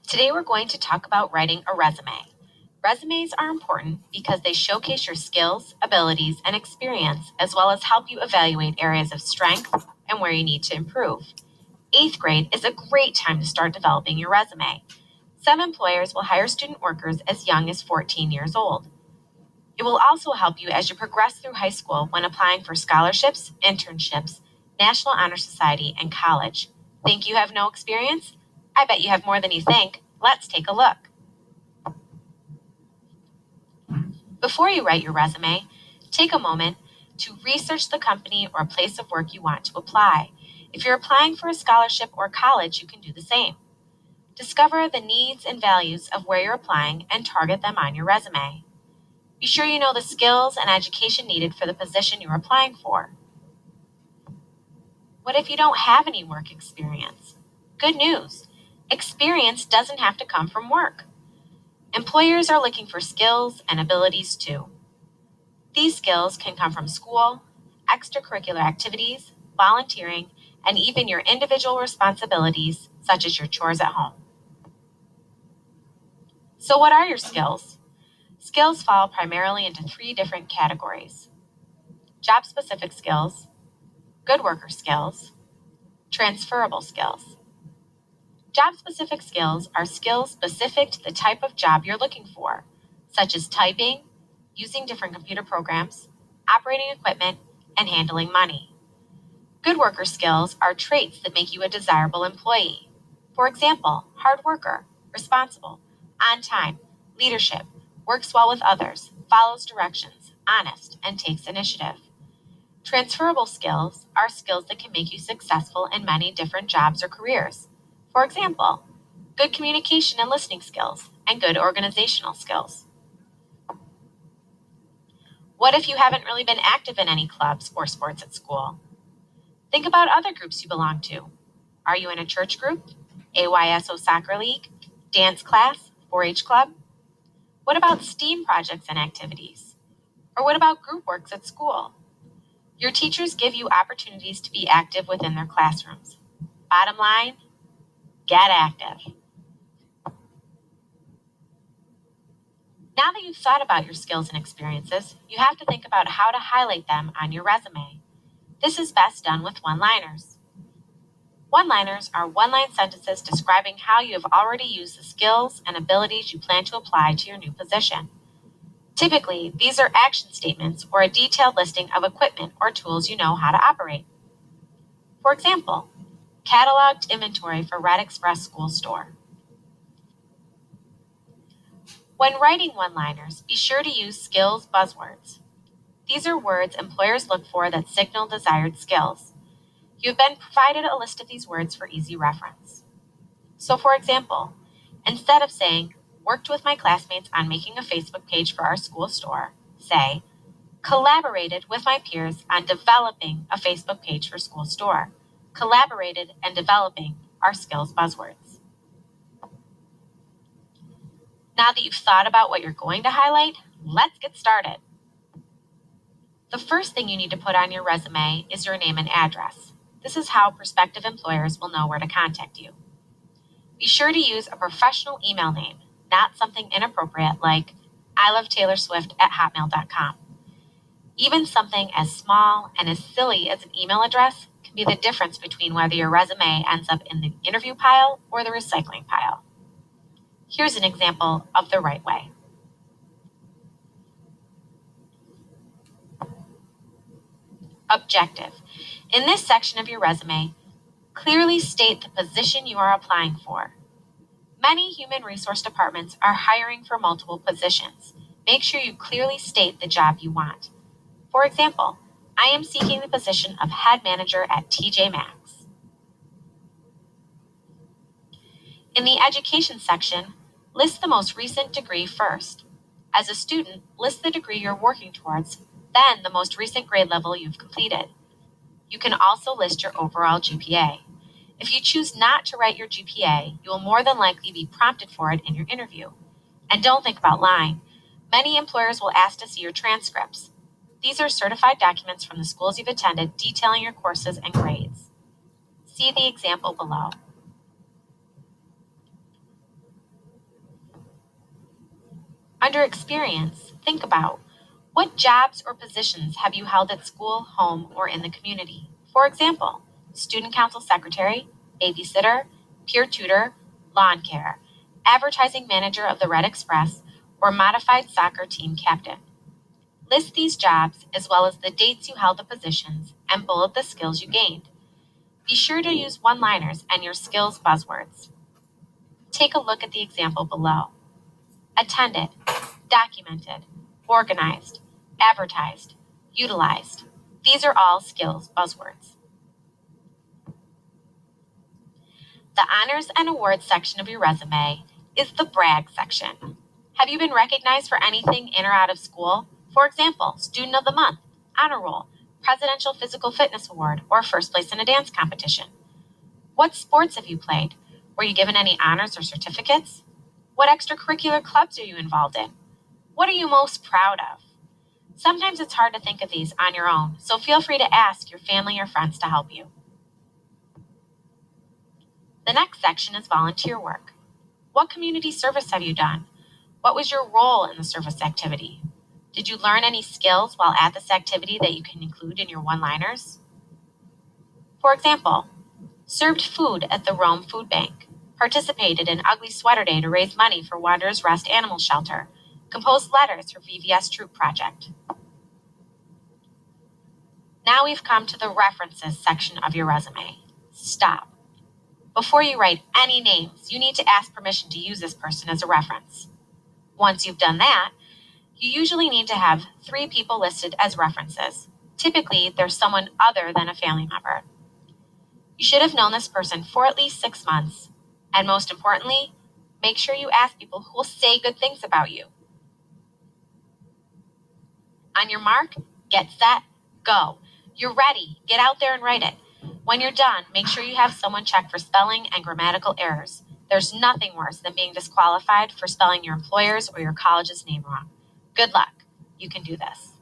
Today we're going to talk about writing a resume. Resumes are important because they showcase your skills, abilities, and experience, as well as help you evaluate areas of strength and where you need to improve. Eighth grade is a great time to start developing your resume. Some employers will hire student workers as young as 14 years old. It will also help you as you progress through high school when applying for scholarships, internships, National Honor Society, and college. Think you have no experience? I bet you have more than you think. Let's take a look. Before you write your resume, take a moment to research the company or place of work you want to apply. If you're applying for a scholarship or college, you can do the same. Discover the needs and values of where you're applying and target them on your resume. Be sure you know the skills and education needed for the position you're applying for. What if you don't have any work experience? Good news! Experience doesn't have to come from work. Employers are looking for skills and abilities too. These skills can come from school, extracurricular activities, volunteering, and even your individual responsibilities, such as your chores at home. So, what are your skills? Skills fall primarily into three different categories: job specific skills, good worker skills, transferable skills. Job specific skills are skills specific to the type of job you're looking for, such as typing, using different computer programs, operating equipment, and handling money. Good worker skills are traits that make you a desirable employee. For example, hard worker, responsible, on time, leadership, works well with others, follows directions, honest, and takes initiative. Transferable skills are skills that can make you successful in many different jobs or careers. For example, good communication and listening skills, and good organizational skills. What if you haven't really been active in any clubs or sports at school? Think about other groups you belong to. Are you in a church group, AYSO soccer league, dance class, 4-H club? What about STEAM projects and activities? Or what about group works at school? Your teachers give you opportunities to be active within their classrooms. Bottom line, get active. Now that you've thought about your skills and experiences, you have to think about how to highlight them on your resume. This is best done with one-liners. One-liners are one-line sentences describing how you have already used the skills and abilities you plan to apply to your new position. Typically, these are action statements or a detailed listing of equipment or tools you know how to operate. For example, cataloged inventory for Red Express School Store. When writing one-liners, be sure to use skills buzzwords. These are words employers look for that signal desired skills. You've been provided a list of these words for easy reference. So for example, instead of saying, worked with my classmates on making a Facebook page for our school store, say, collaborated with my peers on developing a Facebook page for school store. Collaborated and developing are skills buzzwords. Now that you've thought about what you're going to highlight, let's get started. The first thing you need to put on your resume is your name and address. This is how prospective employers will know where to contact you. Be sure to use a professional email name, not something inappropriate like ilovetaylor.swift@hotmail.com. Even something as small and as silly as an email address can be the difference between whether your resume ends up in the interview pile or the recycling pile. Here's an example of the right way. Objective. In this section of your resume, clearly state the position you are applying for. Many human resource departments are hiring for multiple positions. Make sure you clearly state the job you want. For example, I am seeking the position of head manager at TJ Maxx. In the education section, list the most recent degree first. As a student, list the degree you're working towards, then the most recent grade level you've completed. You can also list your overall GPA. If you choose not to write your GPA, you will more than likely be prompted for it in your interview. And don't think about lying. Many employers will ask to see your transcripts. These are certified documents from the schools you've attended detailing your courses and grades. See the example below. Under experience, think about what jobs or positions have you held at school, home, or in the community? For example, student council secretary, babysitter, peer tutor, lawn care, advertising manager of the Red Express, or modified soccer team captain. List these jobs as well as the dates you held the positions and bullet the skills you gained. Be sure to use one-liners and your skills buzzwords. Take a look at the example below. Attended, documented, organized, advertised, utilized. These are all skills buzzwords. The honors and awards section of your resume is the brag section. Have you been recognized for anything in or out of school? For example, Student of the Month, Honor Roll, Presidential Physical Fitness Award, or first place in a dance competition. What sports have you played? Were you given any honors or certificates? What extracurricular clubs are you involved in? What are you most proud of? Sometimes it's hard to think of these on your own, so feel free to ask your family or friends to help you. The next section is volunteer work. What community service have you done? What was your role in the service activity? Did you learn any skills while at this activity that you can include in your one-liners? For example, served food at the Rome Food Bank, participated in Ugly Sweater Day to raise money for Wanderers Rest Animal Shelter, composed letters for VVS Troop Project. Now we've come to the references section of your resume. Stop. Before you write any names, you need to ask permission to use this person as a reference. Once you've done that, you usually need to have 3 people listed as references. Typically, there's someone other than a family member. You should have known this person for at least 6 months. And most importantly, make sure you ask people who will say good things about you. On your mark, get set, go. You're ready. Get out there and write it. When you're done, make sure you have someone check for spelling and grammatical errors. There's nothing worse than being disqualified for spelling your employer's or your college's name wrong. Good luck. You can do this.